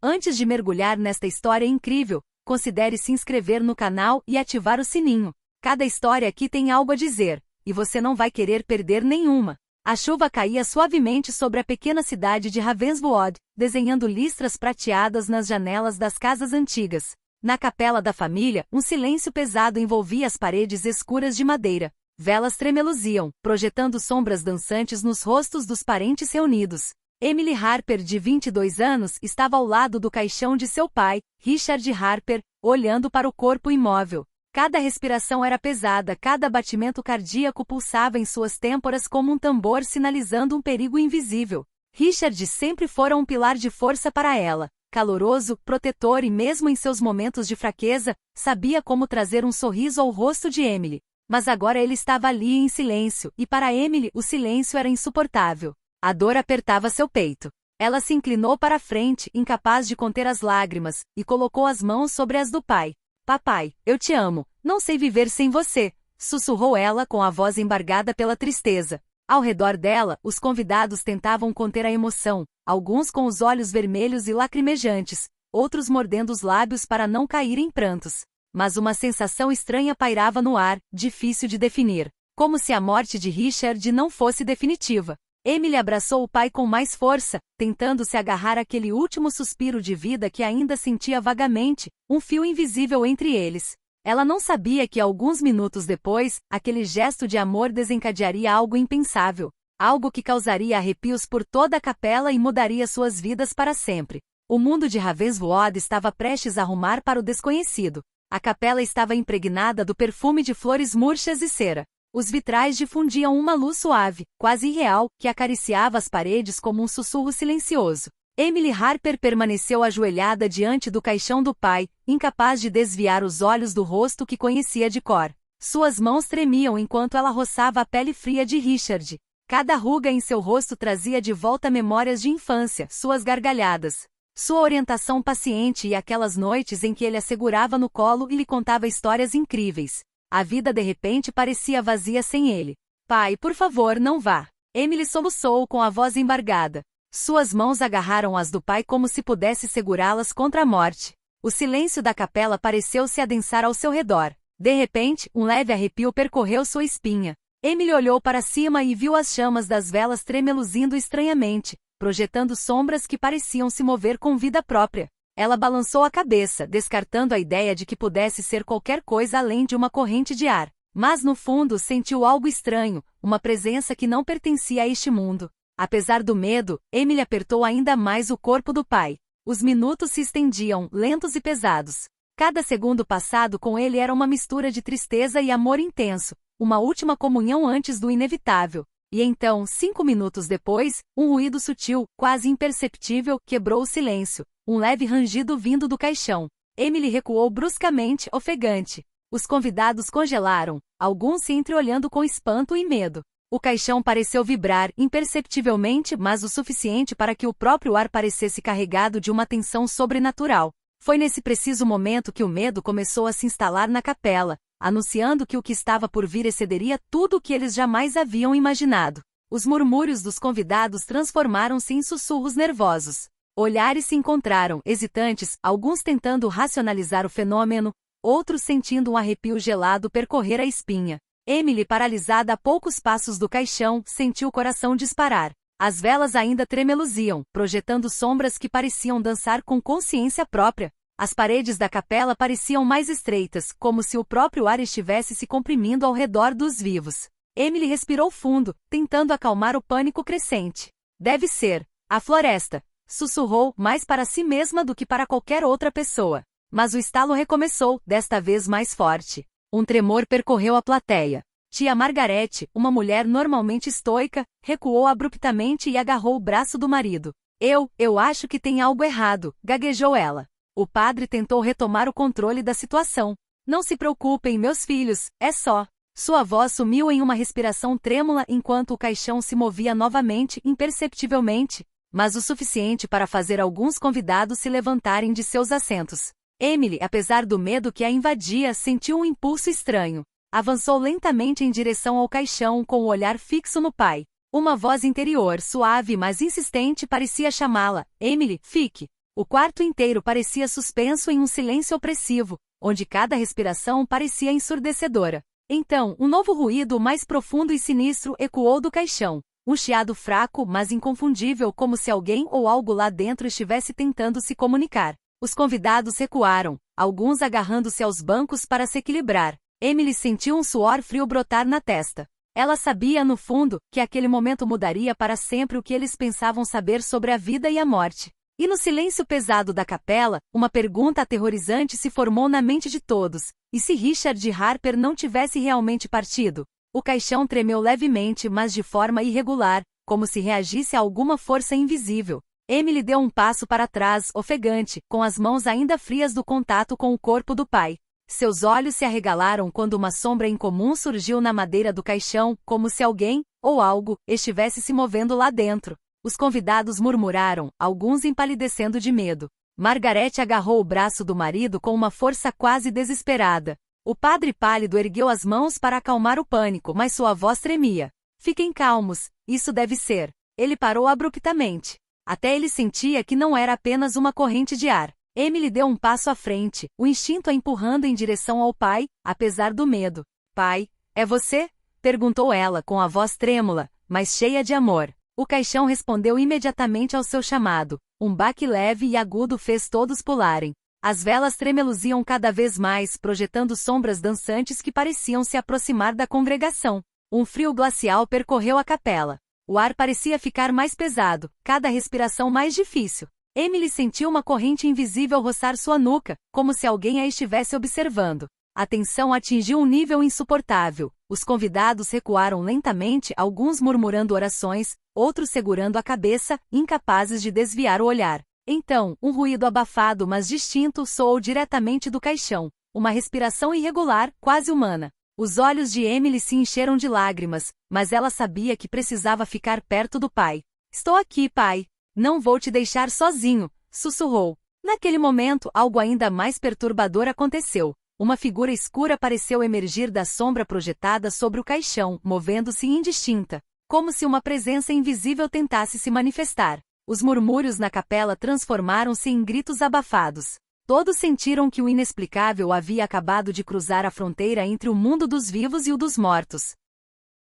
Antes de mergulhar nesta história incrível, considere se inscrever no canal e ativar o sininho. Cada história aqui tem algo a dizer, e você não vai querer perder nenhuma. A chuva caía suavemente sobre a pequena cidade de Ravenswood, desenhando listras prateadas nas janelas das casas antigas. Na capela da família, um silêncio pesado envolvia as paredes escuras de madeira. Velas tremeluziam, projetando sombras dançantes nos rostos dos parentes reunidos. Emily Harper, de 22 anos, estava ao lado do caixão de seu pai, Richard Harper, olhando para o corpo imóvel. Cada respiração era pesada, cada batimento cardíaco pulsava em suas têmporas como um tambor sinalizando um perigo invisível. Richard sempre fora um pilar de força para ela. Caloroso, protetor e mesmo em seus momentos de fraqueza, sabia como trazer um sorriso ao rosto de Emily. Mas agora ele estava ali em silêncio, e para Emily o silêncio era insuportável. A dor apertava seu peito. Ela se inclinou para a frente, incapaz de conter as lágrimas, e colocou as mãos sobre as do pai. Papai, eu te amo, não sei viver sem você, sussurrou ela com a voz embargada pela tristeza. Ao redor dela, os convidados tentavam conter a emoção, alguns com os olhos vermelhos e lacrimejantes, outros mordendo os lábios para não cair em prantos. Mas uma sensação estranha pairava no ar, difícil de definir, como se a morte de Richard não fosse definitiva. Emily abraçou o pai com mais força, tentando se agarrar àquele último suspiro de vida que ainda sentia vagamente, um fio invisível entre eles. Ela não sabia que alguns minutos depois, aquele gesto de amor desencadearia algo impensável, algo que causaria arrepios por toda a capela e mudaria suas vidas para sempre. O mundo de Ravenswood estava prestes a rumar para o desconhecido. A capela estava impregnada do perfume de flores murchas e cera. Os vitrais difundiam uma luz suave, quase irreal, que acariciava as paredes como um sussurro silencioso. Emily Harper permaneceu ajoelhada diante do caixão do pai, incapaz de desviar os olhos do rosto que conhecia de cor. Suas mãos tremiam enquanto ela roçava a pele fria de Richard. Cada ruga em seu rosto trazia de volta memórias de infância, suas gargalhadas, sua orientação paciente e aquelas noites em que ele a segurava no colo e lhe contava histórias incríveis. A vida de repente parecia vazia sem ele. Pai, por favor, não vá. Emily soluçou com a voz embargada. Suas mãos agarraram as do pai como se pudesse segurá-las contra a morte. O silêncio da capela pareceu se adensar ao seu redor. De repente, um leve arrepio percorreu sua espinha. Emily olhou para cima e viu as chamas das velas tremeluzindo estranhamente, projetando sombras que pareciam se mover com vida própria. Ela balançou a cabeça, descartando a ideia de que pudesse ser qualquer coisa além de uma corrente de ar. Mas no fundo sentiu algo estranho, uma presença que não pertencia a este mundo. Apesar do medo, Emily apertou ainda mais o corpo do pai. Os minutos se estendiam, lentos e pesados. Cada segundo passado com ele era uma mistura de tristeza e amor intenso, uma última comunhão antes do inevitável. E então, 5 minutos depois, um ruído sutil, quase imperceptível, quebrou o silêncio. Um leve rangido vindo do caixão. Emily recuou bruscamente, ofegante. Os convidados congelaram, alguns se entreolhando com espanto e medo. O caixão pareceu vibrar, imperceptivelmente, mas o suficiente para que o próprio ar parecesse carregado de uma tensão sobrenatural. Foi nesse preciso momento que o medo começou a se instalar na capela, anunciando que o que estava por vir excederia tudo o que eles jamais haviam imaginado. Os murmúrios dos convidados transformaram-se em sussurros nervosos. Olhares se encontraram, hesitantes, alguns tentando racionalizar o fenômeno, outros sentindo um arrepio gelado percorrer a espinha. Emily, paralisada a poucos passos do caixão, sentiu o coração disparar. As velas ainda tremeluziam, projetando sombras que pareciam dançar com consciência própria. As paredes da capela pareciam mais estreitas, como se o próprio ar estivesse se comprimindo ao redor dos vivos. Emily respirou fundo, tentando acalmar o pânico crescente. Deve ser a floresta, sussurrou, mais para si mesma do que para qualquer outra pessoa. Mas o estalo recomeçou, desta vez mais forte. Um tremor percorreu a plateia. Tia Margarete, uma mulher normalmente estoica, recuou abruptamente e agarrou o braço do marido. Eu acho que tem algo errado, gaguejou ela. O padre tentou retomar o controle da situação. Não se preocupem, meus filhos, é só. Sua voz sumiu em uma respiração trêmula enquanto o caixão se movia novamente, imperceptivelmente, mas o suficiente para fazer alguns convidados se levantarem de seus assentos. Emily, apesar do medo que a invadia, sentiu um impulso estranho. Avançou lentamente em direção ao caixão com o olhar fixo no pai. Uma voz interior, suave mas insistente, parecia chamá-la. Emily, fique. O quarto inteiro parecia suspenso em um silêncio opressivo, onde cada respiração parecia ensurdecedora. Então, um novo ruído mais profundo e sinistro ecoou do caixão. Um chiado fraco, mas inconfundível, como se alguém ou algo lá dentro estivesse tentando se comunicar. Os convidados recuaram, alguns agarrando-se aos bancos para se equilibrar. Emily sentiu um suor frio brotar na testa. Ela sabia, no fundo, que aquele momento mudaria para sempre o que eles pensavam saber sobre a vida e a morte. E no silêncio pesado da capela, uma pergunta aterrorizante se formou na mente de todos. E se Richard Harper não tivesse realmente partido? O caixão tremeu levemente, mas de forma irregular, como se reagisse a alguma força invisível. Emily deu um passo para trás, ofegante, com as mãos ainda frias do contato com o corpo do pai. Seus olhos se arregalaram quando uma sombra incomum surgiu na madeira do caixão, como se alguém, ou algo, estivesse se movendo lá dentro. Os convidados murmuraram, alguns empalidecendo de medo. Margaret agarrou o braço do marido com uma força quase desesperada. O padre pálido ergueu as mãos para acalmar o pânico, mas sua voz tremia. Fiquem calmos, isso deve ser. Ele parou abruptamente. Até ele sentia que não era apenas uma corrente de ar. Emily deu um passo à frente, o instinto a empurrando em direção ao pai, apesar do medo. Pai, é você? Perguntou ela com a voz trêmula, mas cheia de amor. O caixão respondeu imediatamente ao seu chamado. Um baque leve e agudo fez todos pularem. As velas tremeluziam cada vez mais, projetando sombras dançantes que pareciam se aproximar da congregação. Um frio glacial percorreu a capela. O ar parecia ficar mais pesado, cada respiração mais difícil. Emily sentiu uma corrente invisível roçar sua nuca, como se alguém a estivesse observando. A tensão atingiu um nível insuportável. Os convidados recuaram lentamente, alguns murmurando orações, outros segurando a cabeça, incapazes de desviar o olhar. Então, um ruído abafado mas distinto soou diretamente do caixão. Uma respiração irregular, quase humana. Os olhos de Emily se encheram de lágrimas, mas ela sabia que precisava ficar perto do pai. Estou aqui, pai. Não vou te deixar sozinho, sussurrou. Naquele momento, algo ainda mais perturbador aconteceu. Uma figura escura pareceu emergir da sombra projetada sobre o caixão, movendo-se indistinta, como se uma presença invisível tentasse se manifestar. Os murmúrios na capela transformaram-se em gritos abafados. Todos sentiram que o inexplicável havia acabado de cruzar a fronteira entre o mundo dos vivos e o dos mortos.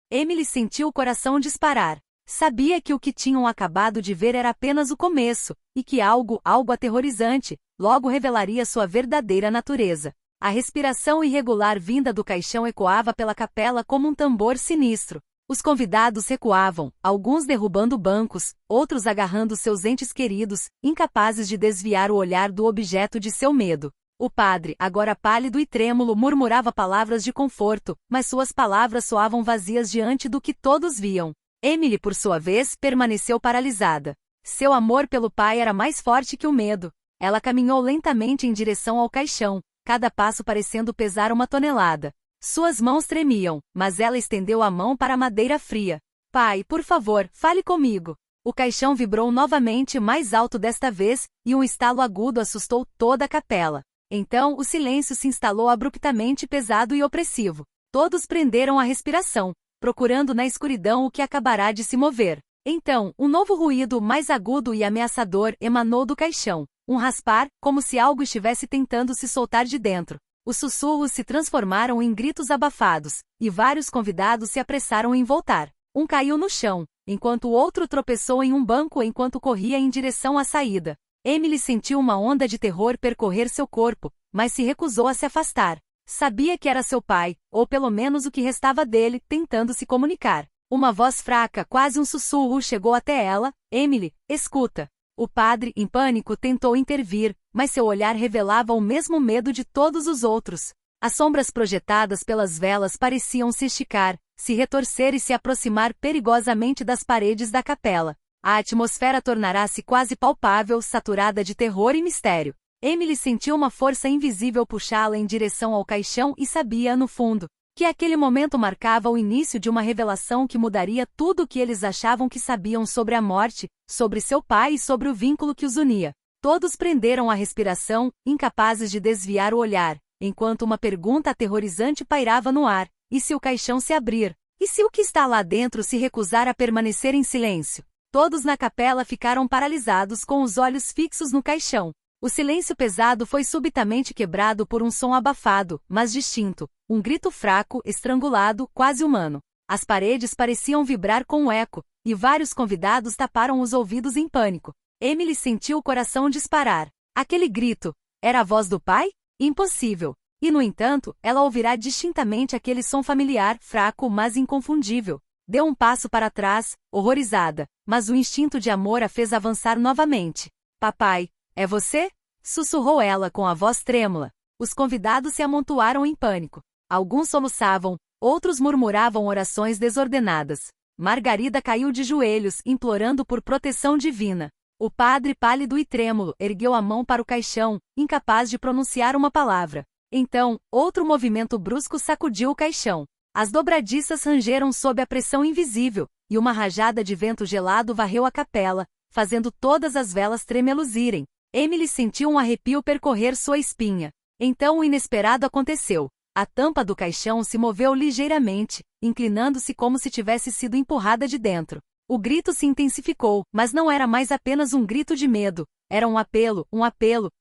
Emily sentiu o coração disparar. Sabia que o que tinham acabado de ver era apenas o começo, e que algo aterrorizante, logo revelaria sua verdadeira natureza. A respiração irregular vinda do caixão ecoava pela capela como um tambor sinistro. Os convidados recuavam, alguns derrubando bancos, outros agarrando seus entes queridos, incapazes de desviar o olhar do objeto de seu medo. O padre, agora pálido e trêmulo, murmurava palavras de conforto, mas suas palavras soavam vazias diante do que todos viam. Emily, por sua vez, permaneceu paralisada. Seu amor pelo pai era mais forte que o medo. Ela caminhou lentamente em direção ao caixão, cada passo parecendo pesar 1 tonelada. Suas mãos tremiam, mas ela estendeu a mão para a madeira fria. Pai, por favor, fale comigo. O caixão vibrou novamente, mais alto desta vez, e um estalo agudo assustou toda a capela. Então, o silêncio se instalou abruptamente pesado e opressivo. Todos prenderam a respiração, procurando na escuridão o que acabará de se mover. Então, um novo ruído mais agudo e ameaçador emanou do caixão. Um raspar, como se algo estivesse tentando se soltar de dentro. Os sussurros se transformaram em gritos abafados, e vários convidados se apressaram em voltar. Um caiu no chão, enquanto o outro tropeçou em um banco enquanto corria em direção à saída. Emily sentiu uma onda de terror percorrer seu corpo, mas se recusou a se afastar. Sabia que era seu pai, ou pelo menos o que restava dele, tentando se comunicar. Uma voz fraca, quase um sussurro, chegou até ela. Emily, escuta. O padre, em pânico, tentou intervir, mas seu olhar revelava o mesmo medo de todos os outros. As sombras projetadas pelas velas pareciam se esticar, se retorcer e se aproximar perigosamente das paredes da capela. A atmosfera tornara-se quase palpável, saturada de terror e mistério. Emily sentiu uma força invisível puxá-la em direção ao caixão e sabia, no fundo, que aquele momento marcava o início de uma revelação que mudaria tudo o que eles achavam que sabiam sobre a morte, sobre seu pai e sobre o vínculo que os unia. Todos prenderam a respiração, incapazes de desviar o olhar, enquanto uma pergunta aterrorizante pairava no ar: e se o caixão se abrir? E se o que está lá dentro se recusar a permanecer em silêncio? Todos na capela ficaram paralisados com os olhos fixos no caixão. O silêncio pesado foi subitamente quebrado por um som abafado, mas distinto, um grito fraco, estrangulado, quase humano. As paredes pareciam vibrar com o eco, e vários convidados taparam os ouvidos em pânico. Emily sentiu o coração disparar. Aquele grito, era a voz do pai? Impossível. E no entanto, ela ouvirá distintamente aquele som familiar, fraco, mas inconfundível. Deu um passo para trás, horrorizada, mas o instinto de amor a fez avançar novamente. Papai, é você? Sussurrou ela com a voz trêmula. Os convidados se amontoaram em pânico. Alguns soluçavam, outros murmuravam orações desordenadas. Margarida caiu de joelhos, implorando por proteção divina. O padre, pálido e trêmulo, ergueu a mão para o caixão, incapaz de pronunciar uma palavra. Então, outro movimento brusco sacudiu o caixão. As dobradiças rangeram sob a pressão invisível, e uma rajada de vento gelado varreu a capela, fazendo todas as velas tremeluzirem. Emily sentiu um arrepio percorrer sua espinha. Então o inesperado aconteceu. A tampa do caixão se moveu ligeiramente, inclinando-se como se tivesse sido empurrada de dentro. O grito se intensificou, mas não era mais apenas um grito de medo. Era um apelo,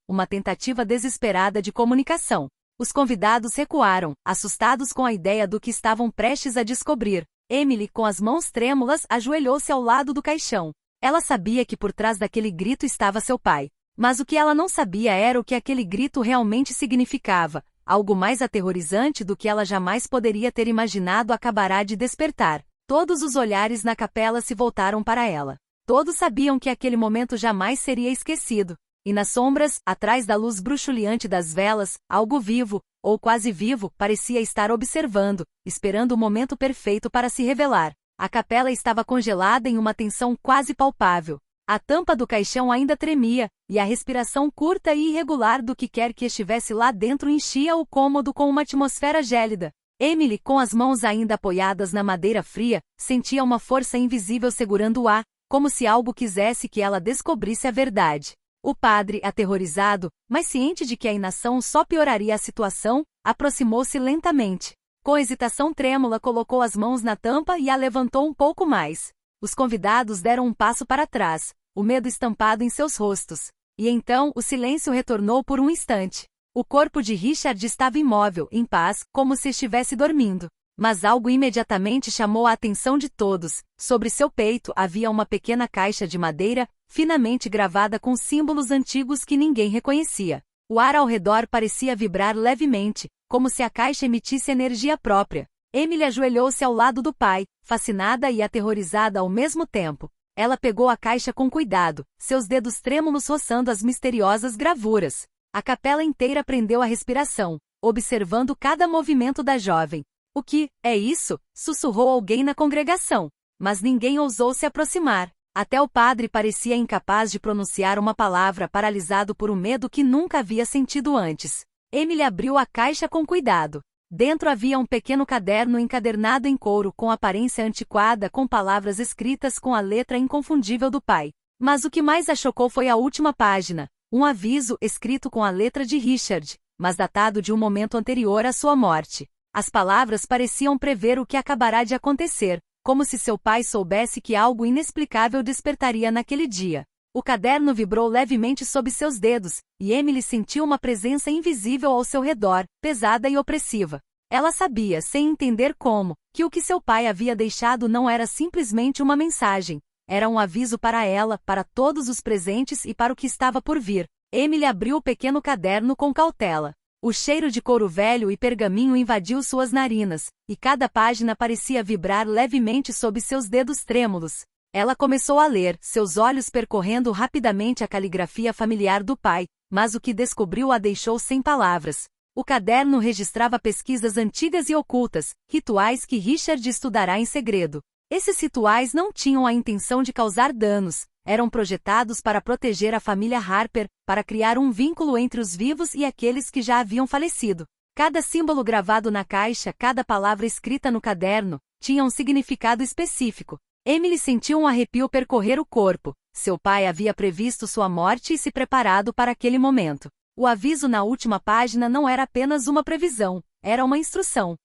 uma tentativa desesperada de comunicação. Os convidados recuaram, assustados com a ideia do que estavam prestes a descobrir. Emily, com as mãos trêmulas, ajoelhou-se ao lado do caixão. Ela sabia que por trás daquele grito estava seu pai. Mas o que ela não sabia era o que aquele grito realmente significava. Algo mais aterrorizante do que ela jamais poderia ter imaginado acabará de despertar. Todos os olhares na capela se voltaram para ela. Todos sabiam que aquele momento jamais seria esquecido. E nas sombras, atrás da luz bruxuleante das velas, algo vivo, ou quase vivo, parecia estar observando, esperando o momento perfeito para se revelar. A capela estava congelada em uma tensão quase palpável. A tampa do caixão ainda tremia, e a respiração curta e irregular do que quer que estivesse lá dentro enchia o cômodo com uma atmosfera gélida. Emily, com as mãos ainda apoiadas na madeira fria, sentia uma força invisível segurando o ar, como se algo quisesse que ela descobrisse a verdade. O padre, aterrorizado, mas ciente de que a inação só pioraria a situação, aproximou-se lentamente. Com hesitação trêmula colocou as mãos na tampa e a levantou um pouco mais. Os convidados deram um passo para trás, o medo estampado em seus rostos. E então o silêncio retornou por um instante. O corpo de Richard estava imóvel, em paz, como se estivesse dormindo. Mas algo imediatamente chamou a atenção de todos. Sobre seu peito havia uma pequena caixa de madeira, finamente gravada com símbolos antigos que ninguém reconhecia. O ar ao redor parecia vibrar levemente, como se a caixa emitisse energia própria. Emily ajoelhou-se ao lado do pai, fascinada e aterrorizada ao mesmo tempo. Ela pegou a caixa com cuidado, seus dedos trêmulos roçando as misteriosas gravuras. A capela inteira prendeu a respiração, observando cada movimento da jovem. "O que é isso?" sussurrou alguém na congregação. Mas ninguém ousou se aproximar. Até o padre parecia incapaz de pronunciar uma palavra, paralisado por um medo que nunca havia sentido antes. Emily abriu a caixa com cuidado. Dentro havia um pequeno caderno encadernado em couro com aparência antiquada, com palavras escritas com a letra inconfundível do pai. Mas o que mais a chocou foi a última página, um aviso escrito com a letra de Richard, mas datado de um momento anterior à sua morte. As palavras pareciam prever o que acabará de acontecer, como se seu pai soubesse que algo inexplicável despertaria naquele dia. O caderno vibrou levemente sob seus dedos, e Emily sentiu uma presença invisível ao seu redor, pesada e opressiva. Ela sabia, sem entender como, que o que seu pai havia deixado não era simplesmente uma mensagem. Era um aviso para ela, para todos os presentes e para o que estava por vir. Emily abriu o pequeno caderno com cautela. O cheiro de couro velho e pergaminho invadiu suas narinas, e cada página parecia vibrar levemente sob seus dedos trêmulos. Ela começou a ler, seus olhos percorrendo rapidamente a caligrafia familiar do pai, mas o que descobriu a deixou sem palavras. O caderno registrava pesquisas antigas e ocultas, rituais que Richard estudará em segredo. Esses rituais não tinham a intenção de causar danos, eram projetados para proteger a família Harper, para criar um vínculo entre os vivos e aqueles que já haviam falecido. Cada símbolo gravado na caixa, cada palavra escrita no caderno, tinha um significado específico. Emily sentiu um arrepio percorrer o corpo. Seu pai havia previsto sua morte e se preparado para aquele momento. O aviso na última página não era apenas uma previsão, era uma instrução.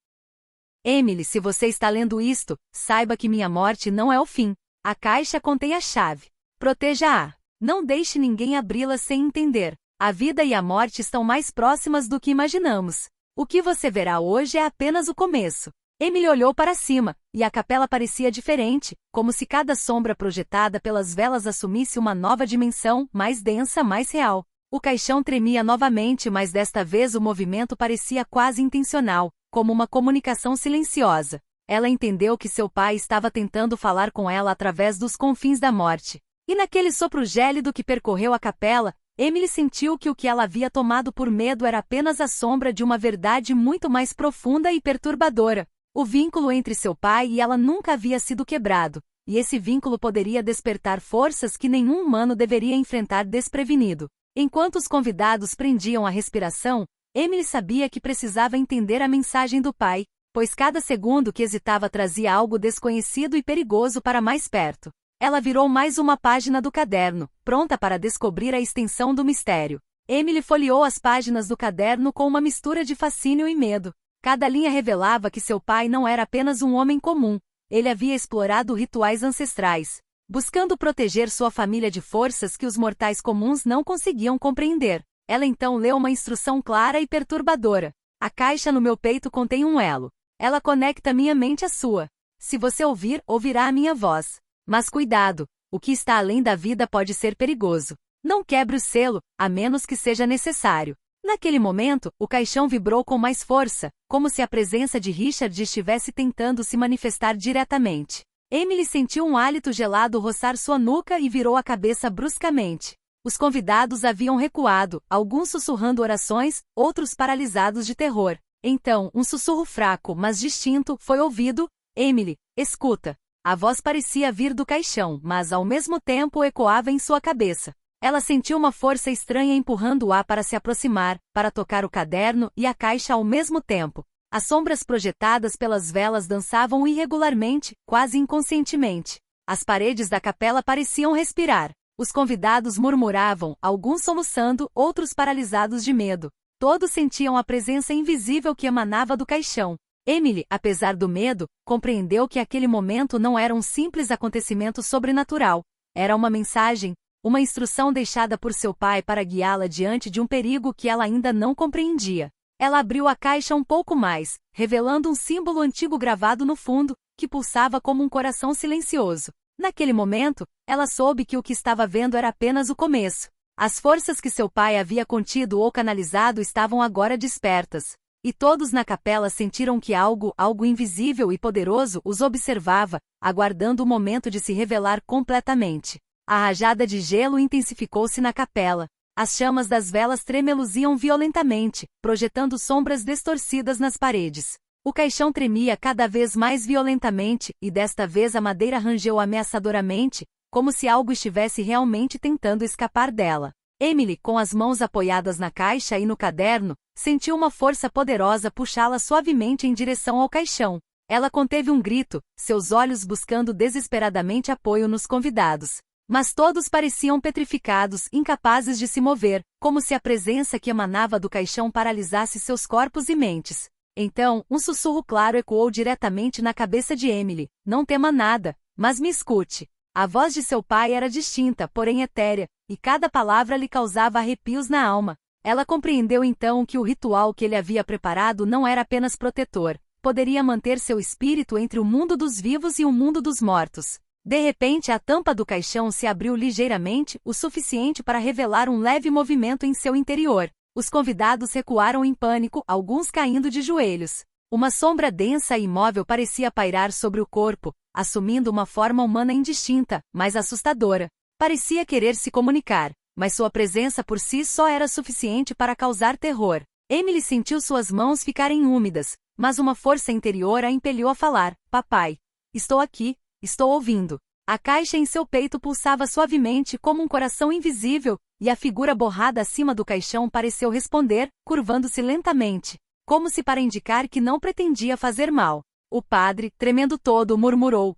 "Emily, se você está lendo isto, saiba que minha morte não é o fim. A caixa contém a chave. Proteja-a. Não deixe ninguém abri-la sem entender. A vida e a morte estão mais próximas do que imaginamos. O que você verá hoje é apenas o começo. Emily olhou para cima, e a capela parecia diferente, como se cada sombra projetada pelas velas assumisse uma nova dimensão, mais densa, mais real. O caixão tremia novamente, mas desta vez o movimento parecia quase intencional, como uma comunicação silenciosa. Ela entendeu que seu pai estava tentando falar com ela através dos confins da morte. E naquele sopro gélido que percorreu a capela, Emily sentiu que o que ela havia tomado por medo era apenas a sombra de uma verdade muito mais profunda e perturbadora. O vínculo entre seu pai e ela nunca havia sido quebrado, e esse vínculo poderia despertar forças que nenhum humano deveria enfrentar desprevenido. Enquanto os convidados prendiam a respiração, Emily sabia que precisava entender a mensagem do pai, pois cada segundo que hesitava trazia algo desconhecido e perigoso para mais perto. Ela virou mais uma página do caderno, pronta para descobrir a extensão do mistério. Emily folheou as páginas do caderno com uma mistura de fascínio e medo. Cada linha revelava que seu pai não era apenas um homem comum. Ele havia explorado rituais ancestrais, buscando proteger sua família de forças que os mortais comuns não conseguiam compreender. Ela então leu uma instrução clara e perturbadora. A caixa no meu peito contém um elo. Ela conecta minha mente à sua. Se você ouvir, ouvirá a minha voz. Mas cuidado, o que está além da vida pode ser perigoso. Não quebre o selo, a menos que seja necessário. Naquele momento, o caixão vibrou com mais força, como se a presença de Richard estivesse tentando se manifestar diretamente. Emily sentiu um hálito gelado roçar sua nuca e virou a cabeça bruscamente. Os convidados haviam recuado, alguns sussurrando orações, outros paralisados de terror. Então, um sussurro fraco, mas distinto, foi ouvido. Emily, escuta. A voz parecia vir do caixão, mas ao mesmo tempo ecoava em sua cabeça. Ela sentiu uma força estranha empurrando-a para se aproximar, para tocar o caderno e a caixa ao mesmo tempo. As sombras projetadas pelas velas dançavam irregularmente, quase inconscientemente. As paredes da capela pareciam respirar. Os convidados murmuravam, alguns soluçando, outros paralisados de medo. Todos sentiam a presença invisível que emanava do caixão. Emily, apesar do medo, compreendeu que aquele momento não era um simples acontecimento sobrenatural. Era uma mensagem, uma instrução deixada por seu pai para guiá-la diante de um perigo que ela ainda não compreendia. Ela abriu a caixa um pouco mais, revelando um símbolo antigo gravado no fundo, que pulsava como um coração silencioso. Naquele momento, ela soube que o que estava vendo era apenas o começo. As forças que seu pai havia contido ou canalizado estavam agora despertas. E todos na capela sentiram que algo invisível e poderoso os observava, aguardando o momento de se revelar completamente. A rajada de gelo intensificou-se na capela. As chamas das velas tremeluziam violentamente, projetando sombras distorcidas nas paredes. O caixão tremia cada vez mais violentamente, e desta vez a madeira rangeu ameaçadoramente, como se algo estivesse realmente tentando escapar dela. Emily, com as mãos apoiadas na caixa e no caderno, sentiu uma força poderosa puxá-la suavemente em direção ao caixão. Ela conteve um grito, seus olhos buscando desesperadamente apoio nos convidados. Mas todos pareciam petrificados, incapazes de se mover, como se a presença que emanava do caixão paralisasse seus corpos e mentes. Então, um sussurro claro ecoou diretamente na cabeça de Emily. Não tema nada, mas me escute. A voz de seu pai era distinta, porém etérea, e cada palavra lhe causava arrepios na alma. Ela compreendeu então que o ritual que ele havia preparado não era apenas protetor, poderia manter seu espírito entre o mundo dos vivos e o mundo dos mortos. De repente a tampa do caixão se abriu ligeiramente, o suficiente para revelar um leve movimento em seu interior. Os convidados recuaram em pânico, alguns caindo de joelhos. Uma sombra densa e imóvel parecia pairar sobre o corpo, assumindo uma forma humana indistinta, mas assustadora. Parecia querer se comunicar, mas sua presença por si só era suficiente para causar terror. Emily sentiu suas mãos ficarem úmidas, mas uma força interior a impeliu a falar. Papai, estou aqui. Estou ouvindo. A caixa em seu peito pulsava suavemente como um coração invisível, e a figura borrada acima do caixão pareceu responder, curvando-se lentamente, como se para indicar que não pretendia fazer mal. O padre, tremendo todo, murmurou,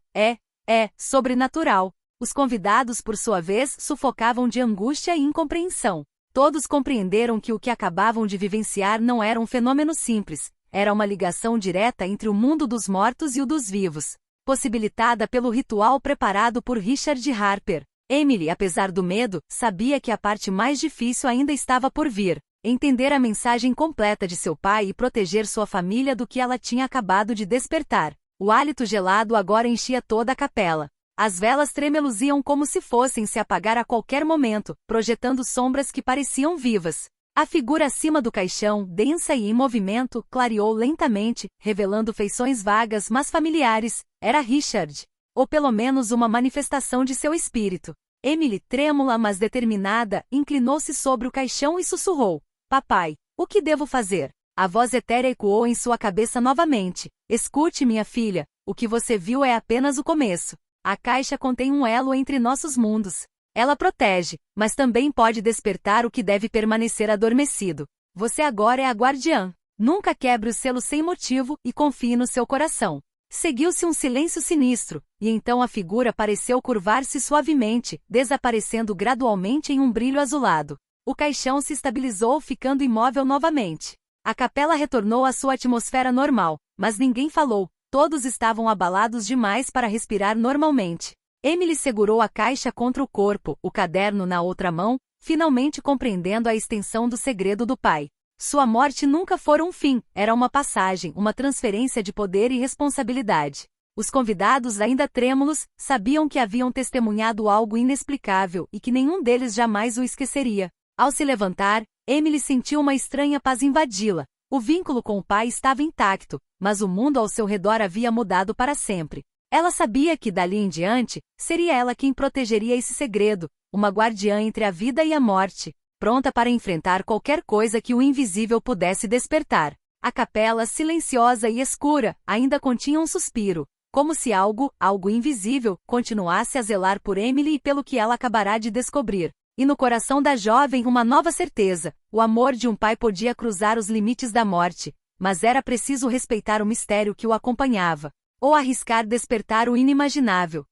sobrenatural. Os convidados, por sua vez, sufocavam de angústia e incompreensão. Todos compreenderam que o que acabavam de vivenciar não era um fenômeno simples, era uma ligação direta entre o mundo dos mortos e o dos vivos. possibilitada pelo ritual preparado por Richard Harper. Emily, apesar do medo, sabia que a parte mais difícil ainda estava por vir: entender a mensagem completa de seu pai e proteger sua família do que ela tinha acabado de despertar. O hálito gelado agora enchia toda a capela. As velas tremeluziam como se fossem se apagar a qualquer momento, projetando sombras que pareciam vivas. A figura acima do caixão, densa e em movimento, clareou lentamente, revelando feições vagas mas familiares. Era Richard. Ou pelo menos uma manifestação de seu espírito. Emily, trêmula mas determinada, inclinou-se sobre o caixão e sussurrou: "Papai, o que devo fazer?" A voz etérea ecoou em sua cabeça novamente: "Escute, minha filha, o que você viu é apenas o começo. A caixa contém um elo entre nossos mundos. Ela protege, mas também pode despertar o que deve permanecer adormecido. Você agora é a guardiã. Nunca quebre o selo sem motivo e confie no seu coração." Seguiu-se um silêncio sinistro, e então a figura pareceu curvar-se suavemente, desaparecendo gradualmente em um brilho azulado. O caixão se estabilizou, ficando imóvel novamente. A capela retornou à sua atmosfera normal, mas ninguém falou. Todos estavam abalados demais para respirar normalmente. Emily segurou a caixa contra o corpo, o caderno na outra mão, finalmente compreendendo a extensão do segredo do pai. Sua morte nunca fora um fim, era uma passagem, uma transferência de poder e responsabilidade. Os convidados, ainda trêmulos, sabiam que haviam testemunhado algo inexplicável e que nenhum deles jamais o esqueceria. Ao se levantar, Emily sentiu uma estranha paz invadi-la. O vínculo com o pai estava intacto, mas o mundo ao seu redor havia mudado para sempre. Ela sabia que, dali em diante, seria ela quem protegeria esse segredo, uma guardiã entre a vida e a morte, pronta para enfrentar qualquer coisa que o invisível pudesse despertar. A capela, silenciosa e escura, ainda continha um suspiro, como se algo invisível, continuasse a zelar por Emily e pelo que ela acabará de descobrir. E no coração da jovem uma nova certeza: o amor de um pai podia cruzar os limites da morte, mas era preciso respeitar o mistério que o acompanhava, ou arriscar despertar o inimaginável.